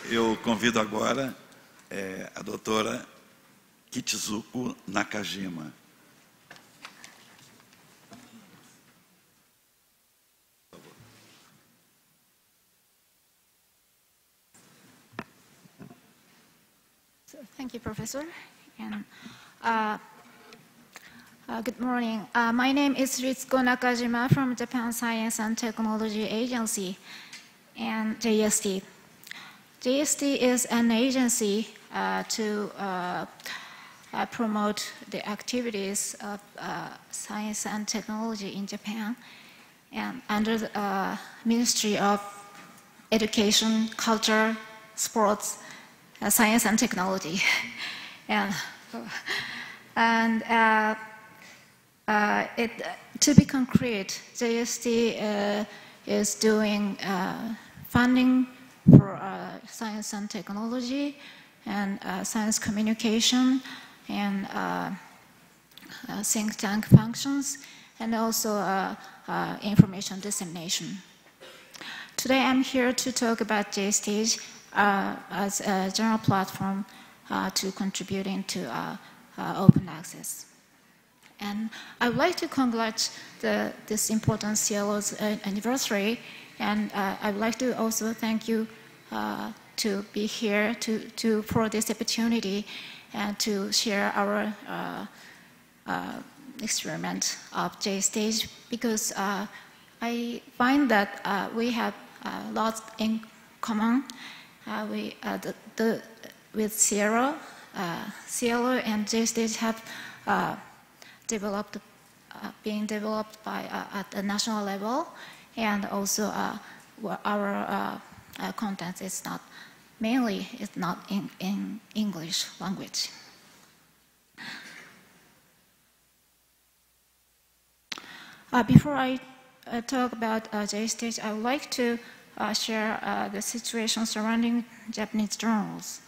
Eu convido agora a doutora Ritsuko Nakajima. So, thank you, Professor. And, good morning. My name is Ritsuko Nakajima from Japan Science and Technology Agency and JST. JST is an agency to promote the activities of science and technology in Japan, and under the Ministry of Education, Culture, Sports, Science and Technology. To be concrete, JST is doing funding for science and technology and science communication and think tank functions, and also information dissemination. Today I'm here to talk about JStage as a general platform to contributing to open access. And I would like to congratulate this important SciELO's anniversary, and I would like to also thank you to be here for this opportunity and to share our experiment of JStage, because I find that we have lots in common with SciELO. SciELO and JStage have being developed at the national level, and also our content is not in English language. Before I talk about JStage, I would like to share the situation surrounding Japanese journals.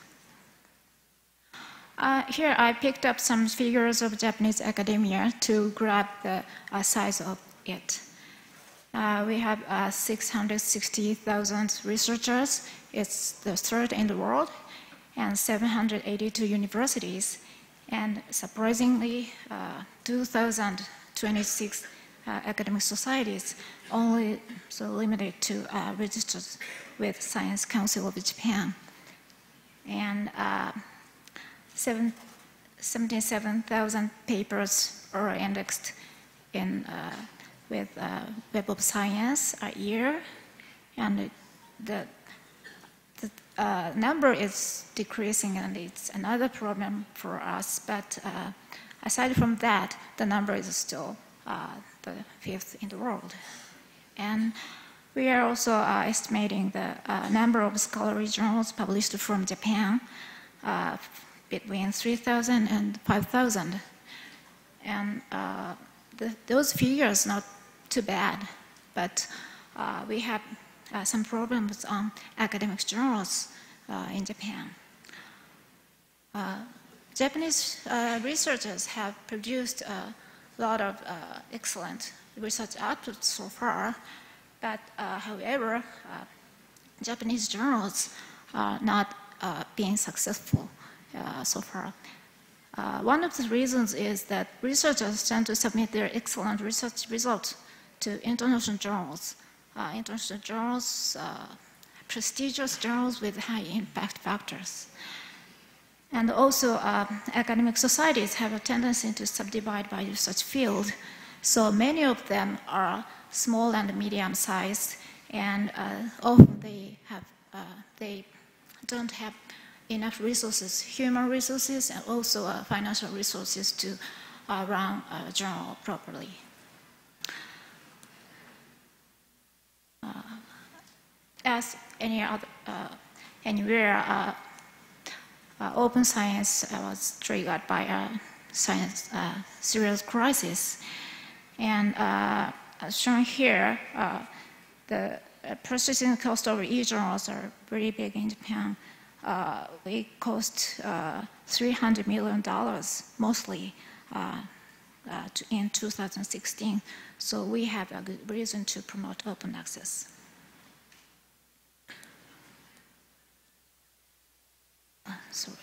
Here I picked up some figures of Japanese academia to grab the size of it. We have 660,000 researchers. It's the third in the world, and 782 universities, and surprisingly 2,026 academic societies, only so limited to registered with Science Council of Japan. And 77,000 papers are indexed with Web of Science a year, and the number is decreasing, and it's another problem for us. But aside from that, the number is still the 5th in the world. And we are also estimating the number of scholarly journals published from Japan between 3,000 and 5,000. And those figures not too bad, but we have some problems on academic journals in Japan. Japanese researchers have produced a lot of excellent research outputs so far, but however, Japanese journals are not being successful so far. One of the reasons is that researchers tend to submit their excellent research results to international journals. International journals, prestigious journals with high impact factors. And also, academic societies have a tendency to subdivide by research field. So many of them are small and medium-sized, and often they don't have enough resources, human resources, and also financial resources to run a journal properly. As anywhere, open science was triggered by a science serious crisis. And as shown here, the purchasing cost of e-journals are very big in Japan. They cost $300 million, mostly in 2016. So we have a good reason to promote open access. sorry.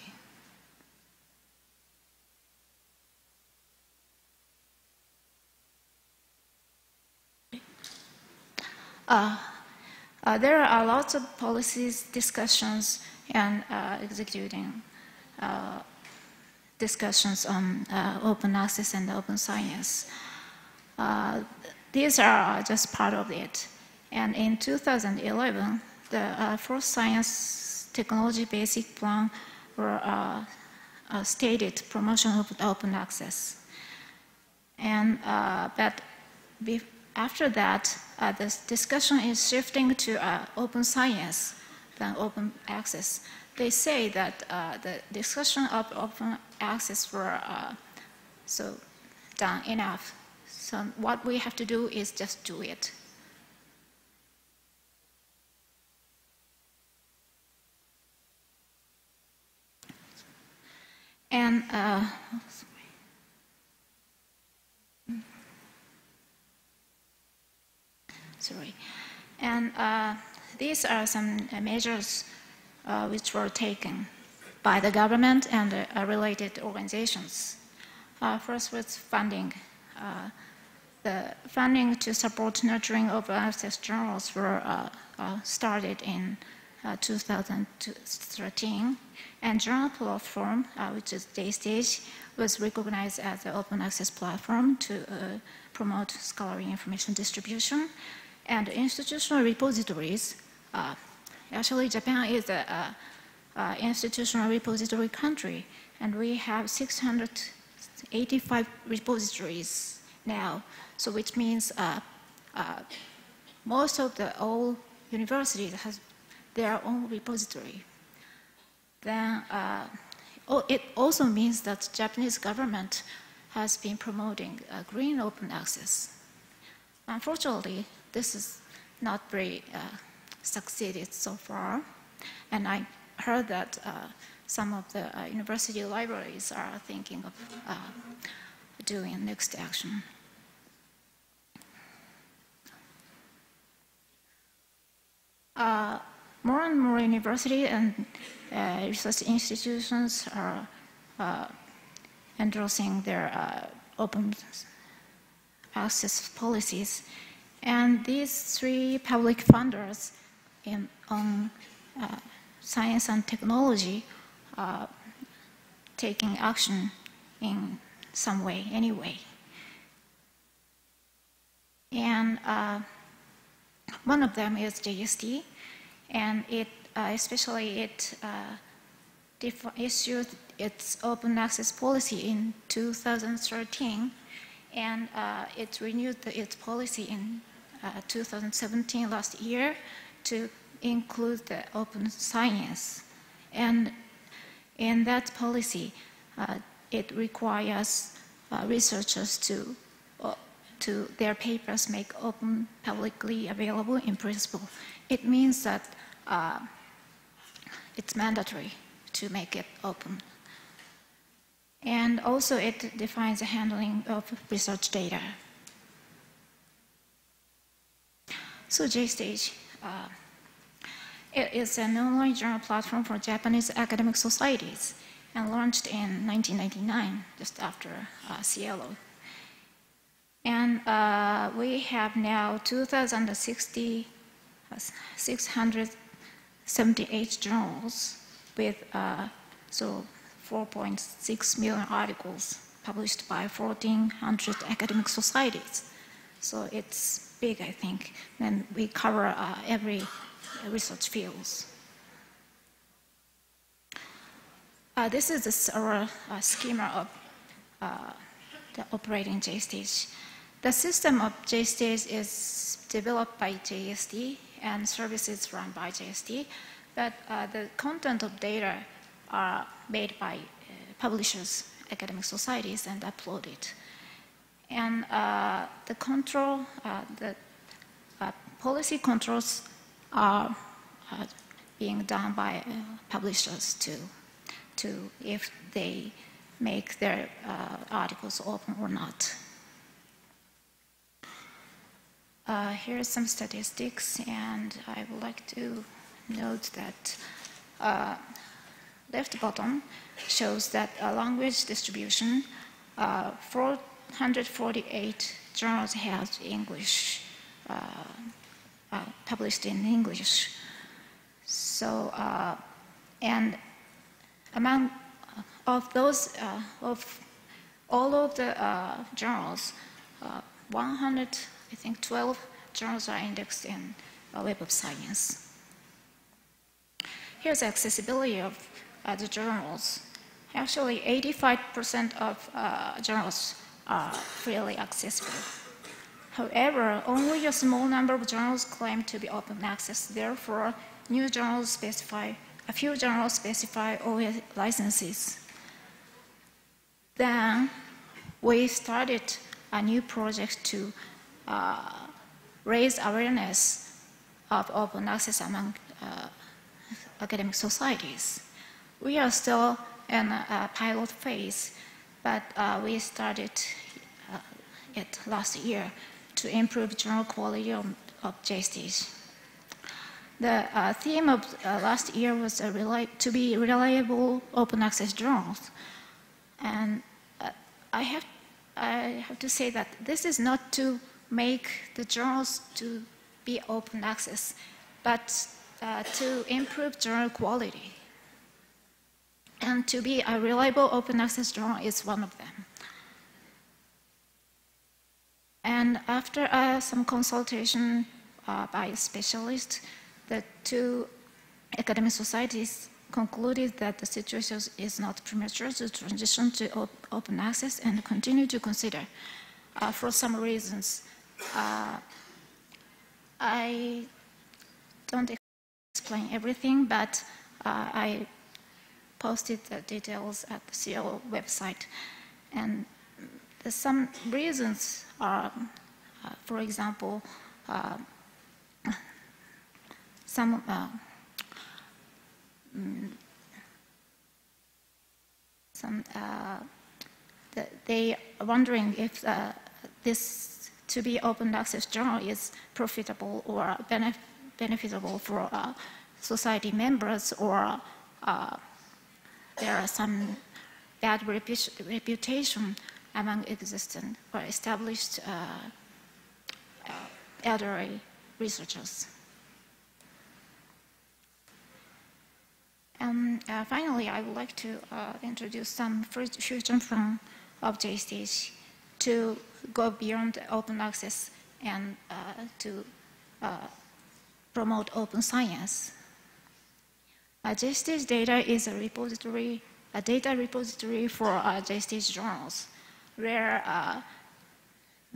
There are lots of policies, discussions, and executing discussions on open access and open science. These are just part of it. And in 2011, the first science technology basic plan were stated promotion of open access. And but after that, this discussion is shifting to open science than open access. They say that the discussion of open access were so done enough. So what we have to do is just do it. And these are some measures which were taken by the government and related organizations. First was funding. The funding to support nurturing open access journals were started in 2013, and journal platform, which is JStage, was recognized as the open access platform to promote scholarly information distribution. And institutional repositories, actually Japan is an institutional repository country, and we have 685 repositories now, so which means most of the all universities have their own repository. Then it also means that Japanese government has been promoting green open access. Unfortunately, this is not very succeeded so far, and I heard that some of the university libraries are thinking of doing next action. More and more university and research institutions are endorsing their open access policies. And these three public funders on science and technology are taking action in some way anyway. And one of them is JST, and it issued its open access policy in 2013, and it renewed its policy in 2017, last year, to include the open science. And in that policy, it requires researchers to their papers make open, publicly available in principle. It means that it's mandatory to make it open. And also it defines the handling of research data. So JStage, it is an online journal platform for Japanese academic societies and launched in 1999, just after SciELO. And we have now 678 journals with 4.6 million articles published by 1,400 academic societies. So it's big, I think, and we cover every research fields. This is our schema of the operating JStage. The system of JStage is developed by JST and services run by JST, but the content of data are made by publishers, academic societies, and uploaded. And the control, the policy controls are being done by publishers to if they make their articles open or not. Here are some statistics, and I would like to note that left bottom shows that language distribution, 448 journals have English, published in English. So, and among of those, of all of the journals, 12 journals are indexed in Web of Science. Here's the accessibility of the journals. Actually, 85% of journals are freely accessible. However, only a small number of journals claim to be open access. Therefore, a few journals specify OA licenses. Then, we started a new project to raise awareness of open access among academic societies. We are still in a pilot phase, but we started it last year to improve journal quality of JSTs. The theme of last year was to be reliable open access journals. And I have to say that this is not to make the journals to be open access, but to improve journal quality. And to be a reliable open access journal is one of them. And after some consultation by specialists, the two academic societies concluded that the situation is not premature to transition to open access and continue to consider for some reasons. I don't explain everything, but I posted the details at the SciELO website. And some reasons are, for example, they are wondering if this to be open access journal is profitable or beneficial for society members, or there are some bad reputation among existing or established elderly researchers. And finally, I would like to introduce some future from JSTs to go beyond open access and to promote open science. JST's data is a data repository for JST's journals, where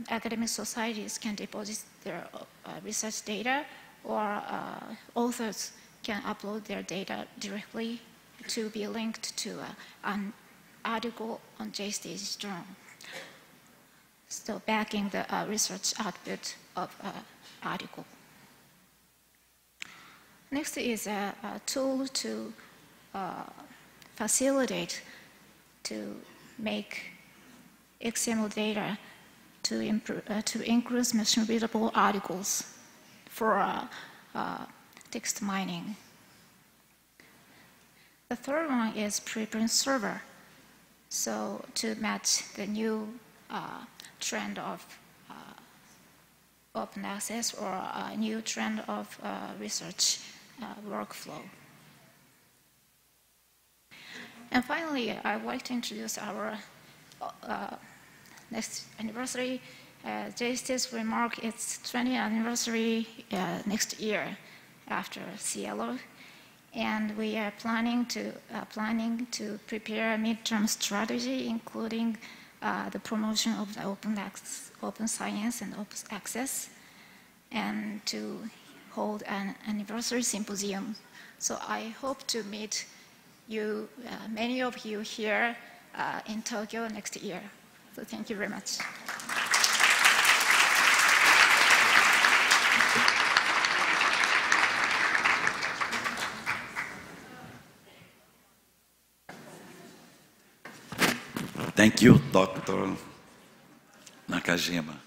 academic societies can deposit their research data, or authors can upload their data directly to be linked to an article on JST's journal, so backing the research output of an article. Next is a tool to facilitate to make XML data to increase machine-readable articles for text mining. The third one is preprint server. So to match the new trend of open access, or a new trend of research workflow. And finally, I would like to introduce our next anniversary. JSTs will mark its 20th anniversary next year after SciELO, and we are planning to prepare a midterm strategy, including the promotion of the open science and open access, and to hold an anniversary symposium. So I hope to meet you, many of you here in Tokyo next year. So thank you very much. Thank you, Dr. Nakajima.